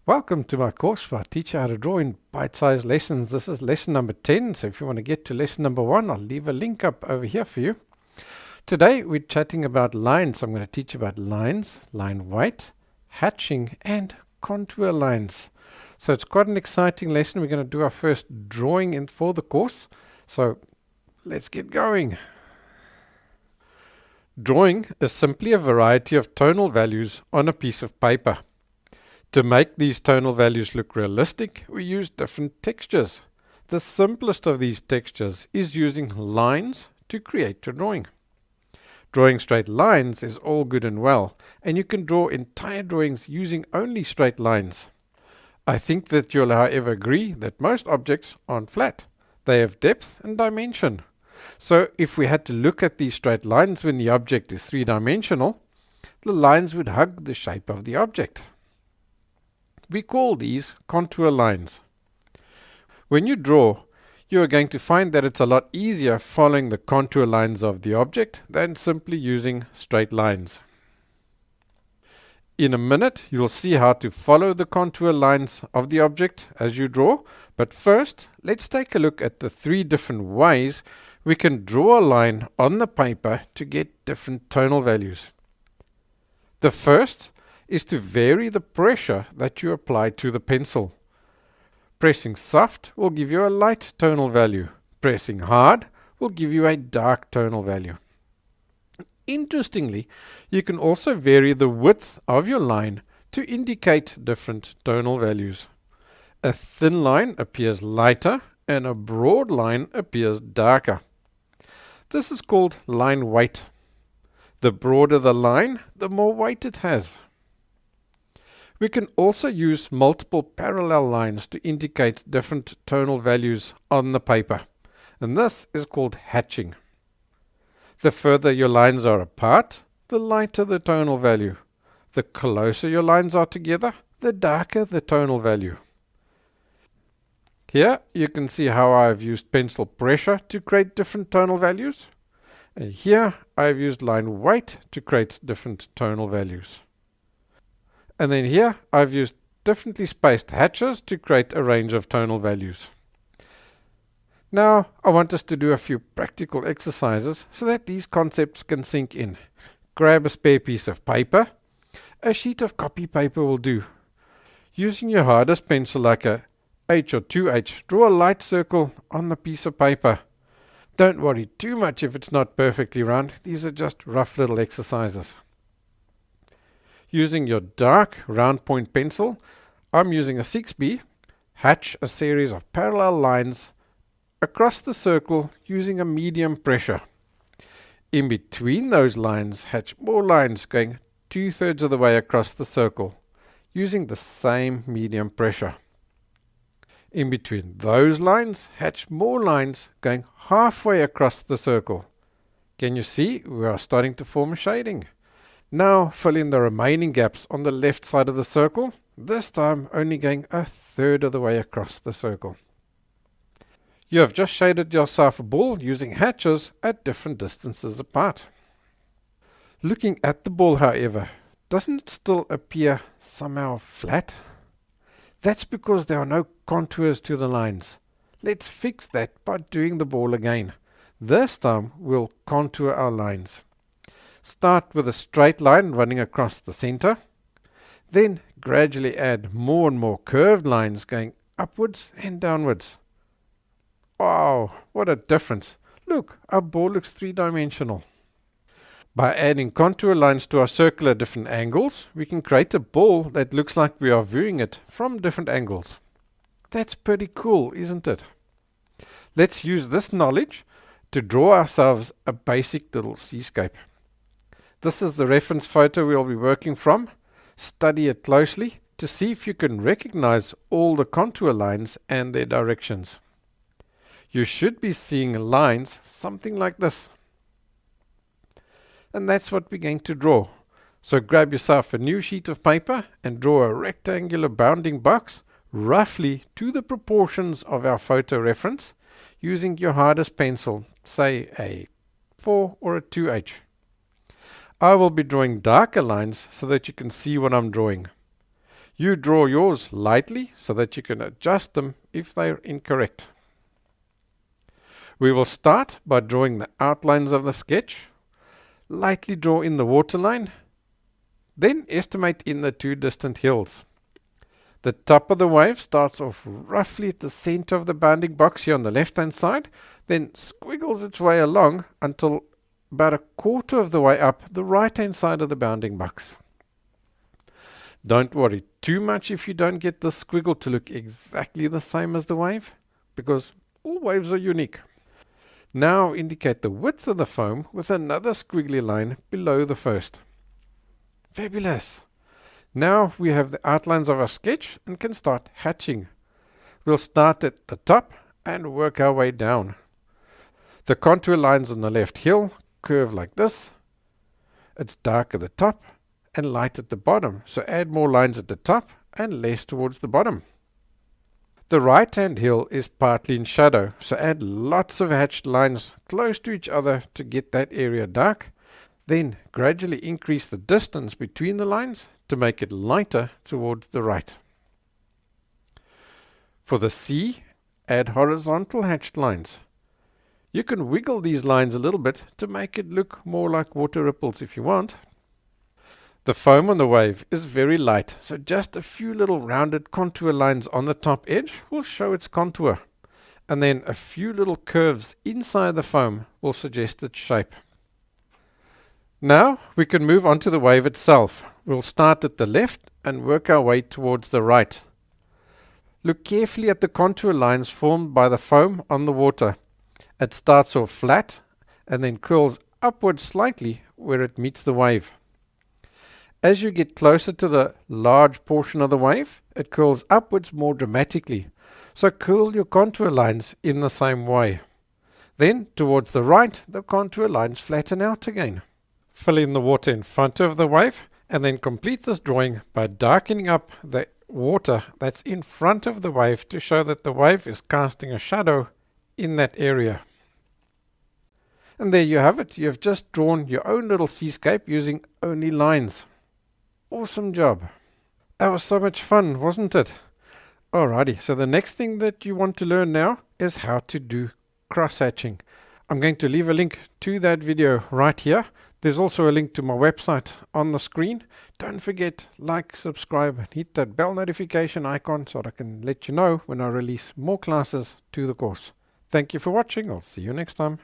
Welcome to my course where I teach you how to draw in bite-sized lessons. This is lesson number 10, so if you want to get to lesson number 1, I'll leave a link up over here for you. Today we're chatting about lines. I'm going to teach you about lines, line weight, hatching and contour lines. So it's quite an exciting lesson. We're going to do our first drawing in for the course. So let's get going. Drawing is simply a variety of tonal values on a piece of paper. To make these tonal values look realistic, we use different textures. The simplest of these textures is using lines to create your drawing. Drawing straight lines is all good and well, and you can draw entire drawings using only straight lines. I think that you'll however agree that most objects aren't flat. They have depth and dimension. So if we had to look at these straight lines when the object is three-dimensional, the lines would hug the shape of the object. We call these contour lines. When you draw, you are going to find that it's a lot easier following the contour lines of the object than simply using straight lines. In a minute, you'll see how to follow the contour lines of the object as you draw, but first, let's take a look at the 3 different ways we can draw a line on the paper to get different tonal values. The first is to vary the pressure that you apply to the pencil. Pressing soft will give you a light tonal value. Pressing hard will give you a dark tonal value. Interestingly, you can also vary the width of your line to indicate different tonal values. A thin line appears lighter and a broad line appears darker. This is called line weight. The broader the line, the more weight it has. We can also use multiple parallel lines to indicate different tonal values on the paper, and this is called hatching. The further your lines are apart, the lighter the tonal value. The closer your lines are together, the darker the tonal value. Here you can see how I've used pencil pressure to create different tonal values, and here I've used line weight to create different tonal values. And then here I've used differently spaced hatches to create a range of tonal values. Now I want us to do a few practical exercises so that these concepts can sink in. Grab a spare piece of paper. A sheet of copy paper will do. Using your hardest pencil like a H or 2H, draw a light circle on the piece of paper. Don't worry too much if it's not perfectly round. These are just rough little exercises. Using your dark round point pencil, I'm using a 6B, hatch a series of parallel lines across the circle using a medium pressure. In between those lines, hatch more lines going 2/3 of the way across the circle using the same medium pressure. In between those lines, hatch more lines going halfway across the circle. Can you see we are starting to form a shading? Now fill in the remaining gaps on the left side of the circle, this time only going 1/3 of the way across the circle. You have just shaded yourself a ball using hatches at different distances apart. Looking at the ball, however, doesn't it still appear somehow flat? That's because there are no contours to the lines. Let's fix that by doing the ball again. This time we'll contour our lines. Start with a straight line running across the center. Then gradually add more and more curved lines going upwards and downwards. Wow, what a difference. Look, our ball looks three-dimensional. By adding contour lines to our circle at different angles, we can create a ball that looks like we are viewing it from different angles. That's pretty cool, isn't it? Let's use this knowledge to draw ourselves a basic little seascape. This is the reference photo we'll be working from. Study it closely to see if you can recognize all the contour lines and their directions. You should be seeing lines something like this. And that's what we're going to draw. So grab yourself a new sheet of paper and draw a rectangular bounding box roughly to the proportions of our photo reference using your hardest pencil, say a 4 or a 2H. I will be drawing darker lines so that you can see what I'm drawing. You draw yours lightly so that you can adjust them if they're incorrect. We will start by drawing the outlines of the sketch. Lightly draw in the waterline, then estimate in the two distant hills. The top of the wave starts off roughly at the center of the bounding box here on the left hand side, then squiggles its way along until about a quarter of the way up the right hand side of the bounding box. Don't worry too much if you don't get the squiggle to look exactly the same as the wave, because all waves are unique. Now indicate the width of the foam with another squiggly line below the first. Fabulous! Now we have the outlines of our sketch and can start hatching. We'll start at the top and work our way down. The contour lines on the left hill curve like this. It's dark at the top and light at the bottom, so add more lines at the top and less towards the bottom. The right hand hill is partly in shadow, so add lots of hatched lines close to each other to get that area dark. Then gradually increase the distance between the lines to make it lighter towards the right. For the sea, add horizontal hatched lines. You can wiggle these lines a little bit to make it look more like water ripples if you want. The foam on the wave is very light, so just a few little rounded contour lines on the top edge will show its contour, and then a few little curves inside the foam will suggest its shape. Now we can move on to the wave itself. We'll start at the left and work our way towards the right. Look carefully at the contour lines formed by the foam on the water. It starts off flat and then curls upwards slightly where it meets the wave. As you get closer to the large portion of the wave, it curls upwards more dramatically. So curl your contour lines in the same way. Then, towards the right, the contour lines flatten out again. Fill in the water in front of the wave, and then complete this drawing by darkening up the water that's in front of the wave to show that the wave is casting a shadow in that area. And there you have it. You have just drawn your own little seascape using only lines. Awesome job. That was so much fun, wasn't it? Alrighty, so the next thing that you want to learn now is how to do cross-hatching. I'm going to leave a link to that video right here. There's also a link to my website on the screen. Don't forget, like, subscribe, and hit that bell notification icon so that I can let you know when I release more classes to the course. Thank you for watching. I'll see you next time.